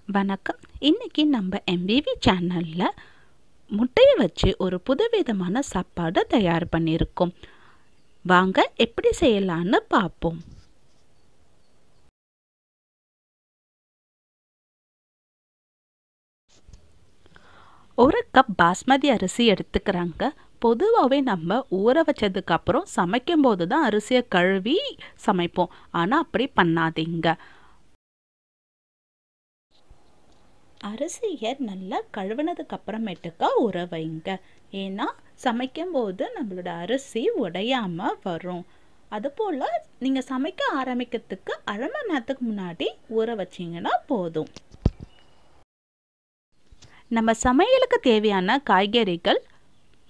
வணக்கம். இன்னைக்கு நம்ம MVV சேனல்ல முட்டையை வச்சு ஒரு புதுவிதமான சாப்பாடு தயார் பண்ணியிருக்கோம். வாங்க எப்படி செய்யலான்னு பார்ப்போம். ஒரு கப் பாஸ்மதி அரிசி எடுத்துக்கிறாங்க. பொதுவாகவே நம்ம ஊற வச்சதுக்கு அப்புறம் சமைக்கும் போது தான் அரிசியை கழுவி சமைப்போம். ஆனால் அப்படி பண்ணாதீங்க. அரிசியை நல்லா கழுவினதுக்கு அப்புறமேட்டுக்கா ஊற வைங்க. ஏன்னா சமைக்கும்போது நம்மளோட அரிசி உடையாம வரும். அதுபோல் நீங்கள் சமைக்க ஆரம்பிக்கிறதுக்கு அரை மணி நேரத்துக்கு முன்னாடி ஊற வச்சிங்கன்னா போதும். நம்ம சமையலுக்கு தேவையான காய்கறிகள்,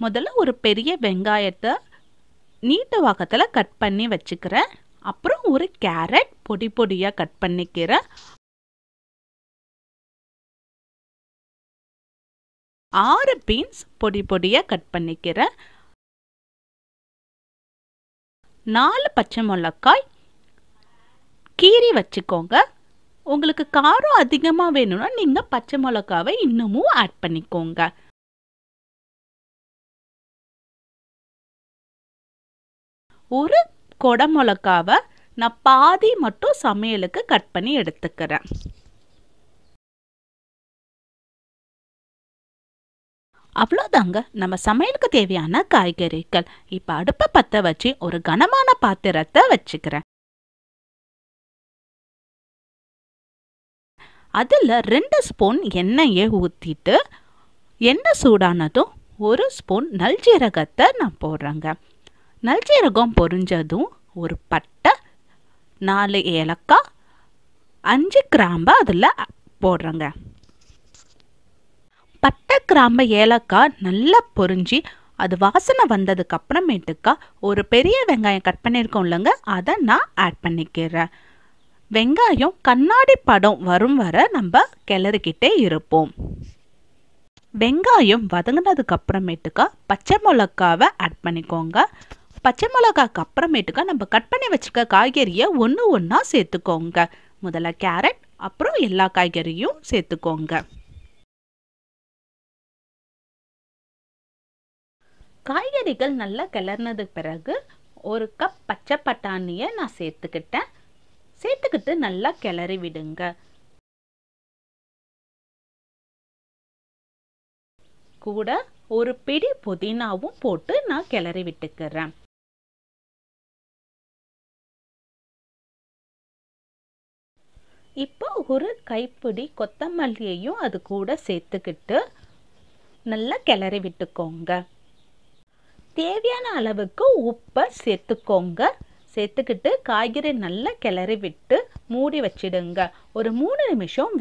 முதல்ல ஒரு பெரிய வெங்காயத்தை நீட்ட வாக்கத்தில் கட் பண்ணி வச்சுக்கிறேன். அப்புறம் ஒரு கேரட் பொடி பொடியாக கட் பண்ணிக்கிறேன். 6 பீன்ஸ் பொடி பொடியாக கட் பண்ணிக்கிறேன். 4 பச்சை மிளகாய் கீரி வச்சுக்கோங்க. உங்களுக்கு காரம் அதிகமாக வேணும்னா நீங்கள் பச்சை மிளகாவை இன்னமும் ஆட் பண்ணிக்கோங்க. ஒரு கொடை மிளகாவை நான் பாதி மட்டும் சமையலுக்கு கட் பண்ணி எடுத்துக்கிறேன். அவ்வளோதாங்க நம்ம சமையலுக்கு தேவையான காய்கறிகள். இப்போ அடுப்பை பற்ற வச்சு ஒரு கனமான பாத்திரத்தை வச்சுக்கிறேன். அதில் 2 ஸ்பூன் எண்ணெயை ஊற்றிட்டு எண்ணெய் சூடானதும் 1 ஸ்பூன் நல்ஜீரகத்தை நான் போடுறேங்க. நல்ஜீரகம் பொரிஞ்சதும் ஒரு பட்டை, 4 ஏலக்காய், 5 கிராம்பை அதில் போடுறேங்க. பட்டை, கிராம்பு, ஏலக்காய் நல்லா பொரிஞ்சு அது வாசனை வந்ததுக்கு அப்புறமேட்டுக்கா ஒரு பெரிய வெங்காயம் கட் பண்ணியிருக்கோம் இல்லைங்க, அதை நான் ஆட் பண்ணிக்கிறேன். வெங்காயம் கண்ணாடி படம் வரும் வரை நம்ம கிளறிக்கிட்டே இருப்போம். வெங்காயம் வதங்கினதுக்கு அப்புறமேட்டுக்கா பச்சை மிளகாவை ஆட் பண்ணிக்கோங்க. பச்சை மிளகாக்கு அப்புறமேட்டுக்கா நம்ம கட் பண்ணி வச்சுக்க காய்கறியை ஒன்று ஒன்றா சேர்த்துக்கோங்க. முதல்ல கேரட், அப்புறம் எல்லா காய்கறியும் சேர்த்துக்கோங்க. காய்கறிகள் நல்லா கிளறினதுக்கு பிறகு 1 கப் பச்சை பட்டாணியை நான் சேர்த்துக்கிட்டு நல்லா கிளறி விடுங்க. கூட ஒரு பிடி புதினாவும் போட்டு நான் கிளறி விட்டுக்கிறேன். இப்போ ஒரு கைப்பிடி கொத்தமல்லியையும் அது கூட சேர்த்துக்கிட்டு நல்லா கிளறி விட்டுக்கோங்க. தேவையான அளவுக்கு உப்பை சேர்த்துக்கிட்டு காய்கறி நல்லா கிளறி விட்டு மூடி வச்சிடுங்க. ஒரு 3 நிமிஷம்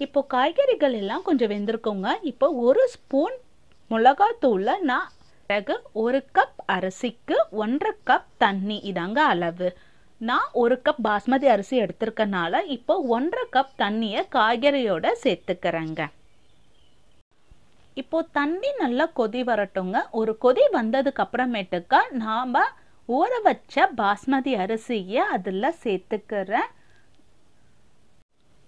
இப்போ காய்கறிகள் எல்லாம் கொஞ்சம் வெந்திருக்குங்க. இப்போ 1 ஸ்பூன் மிளகாத்தூளை நான் பிறகு 1 கப் அரிசிக்கு 1.5 கப் தண்ணி, இதாங்க அளவு. நான் 1 கப் பாஸ்மதி அரிசி எடுத்திருக்கனால இப்போ 1.5 கப் தண்ணியை காய்கறியோட சேர்த்துக்கிறேங்க. இப்போ தண்ணி நல்லா கொதி வரட்டுங்க. ஒரு கொதி வந்ததுக்கு அப்புறமேட்டுக்கா நாம் ஊற வச்ச பாஸ்மதி அரிசியை அதில் சேர்த்துக்கிறேன்.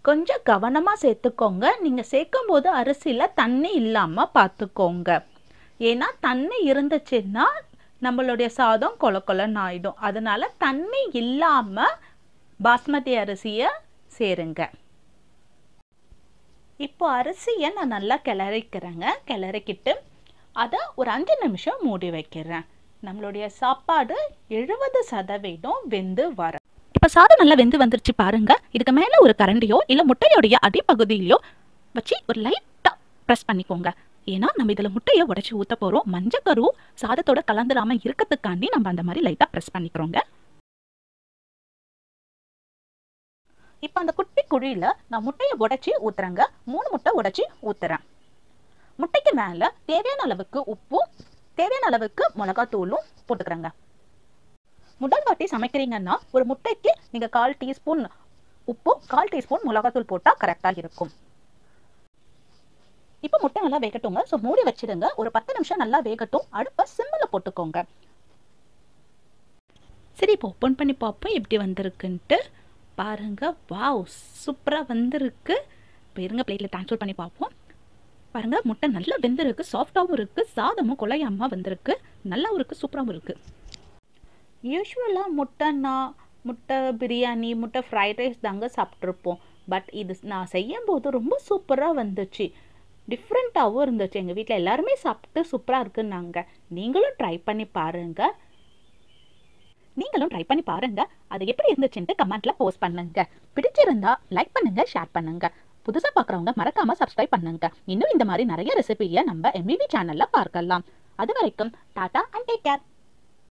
கொஞ்சம் கவனமாக சேர்த்துக்கோங்க. நீங்கள் சேர்க்கும் போது அரிசியில் தண்ணி இல்லாமல் பார்த்துக்கோங்க. ஏன்னா தண்ணி இருந்துச்சுன்னா நம்மளுடைய சாதம் கொல கொலன்னு ஆயிடும். அதனால தண்ணி இல்லாமல் பாஸ்மதி அரிசியை சேருங்க. இப்போ அரிசியை நான் நல்லா கிளறிக்கிட்டு அதை ஒரு 5 நிமிஷம் மூடி வைக்கிறேன். நம்மளுடைய சாப்பாடு 70% வெந்து வர. இப்போ சாதம் நல்லா வெந்து வந்துருச்சு பாருங்க. இதுக்கு மேலே ஒரு கரண்டியோ இல்லை முட்டையோடைய அடிப்பகுதியிலையோ வச்சு ஒரு லைட்டாக ப்ரெஸ் பண்ணிக்கோங்க. ஏன்னா நம்ம இதில் முட்டையை உடைச்சி ஊற்ற போகிறோம். மஞ்சக்கரு சாதத்தோட கலந்துடாமல் இருக்கிறதுக்காண்டி நம்ம அந்த மாதிரி லைட்டாக ப்ரெஸ் பண்ணிக்கிறோங்க. இப்போ அந்த குட்டி குழியில் நான் முட்டையை உடைச்சி ஊற்றுறேங்க. 3 முட்டை உடைச்சி ஊற்றுறேன். முட்டைக்கு மேலே தேவையான அளவுக்கு உப்பும் தேவையான அளவுக்கு மிளகாத்தூளும் போட்டுக்கிறேங்க. முதல் வாட்டி சமைக்கிறீங்கன்னா ஒரு முட்டைக்கு நீங்கள் 1/4 டீஸ்பூன் உப்பும் 1/4 டீஸ்பூன் மிளகாத்தூள் போட்டால் கரெக்டாக இருக்கும். இப்போ முட்டை நல்லா வேகட்டுங்க. ஸோ மூடி வச்சிடுங்க. ஒரு 10 நிமிஷம் நல்லா வேகட்டும். அடுப்பை சிம்மில் போட்டுக்கோங்க. சரி, இப்போ ஓப்பன் பண்ணி பார்ப்போம் எப்படி வந்திருக்குன்ட்டு. பாருங்க, வாவ், சூப்பராக வந்திருக்கு. இப்போ இருங்க பிளேட்டில் ட்ரான்ஸ்ஃபர் பண்ணி பார்ப்போம். பாருங்கள், முட்டை நல்லா வெந்திருக்கு, சாஃப்டாகவும் இருக்குது, சாதமும் குழையாமல் வந்திருக்கு, நல்லாவும் இருக்குது, சூப்பராகவும் இருக்குது. யூஸ்வலாக முட்டை பிரியாணி, முட்டை ஃப்ரைட் ரைஸ் தாங்க சாப்பிட்ருப்போம். பட் இது நான் செய்யும்போது ரொம்ப சூப்பராக வந்துச்சு, டிஃப்ரெண்ட்டாகவும் இருந்துச்சு. எங்கள் வீட்டில் எல்லாருமே சாப்பிட்டு சூப்பராக இருக்குன்னாங்க. நீங்களும் ட்ரை பண்ணி பாருங்கள். அது எப்படி இருந்துச்சுன்ட்டு கமெண்ட்டில் போஸ்ட் பண்ணுங்க. பிடிச்சிருந்தா லைக் பண்ணுங்க, ஷேர் பண்ணுங்க. புதுசாக பார்க்குறவங்க மறக்காமல் சப்ஸ்கிரைப் பண்ணுங்க. இன்னும் இந்த மாதிரி நிறைய ரெசிபியை நம்ம MVV சேனலில் பார்க்கலாம். அது வரைக்கும் டாடா அண்ட் டேக் கேர்.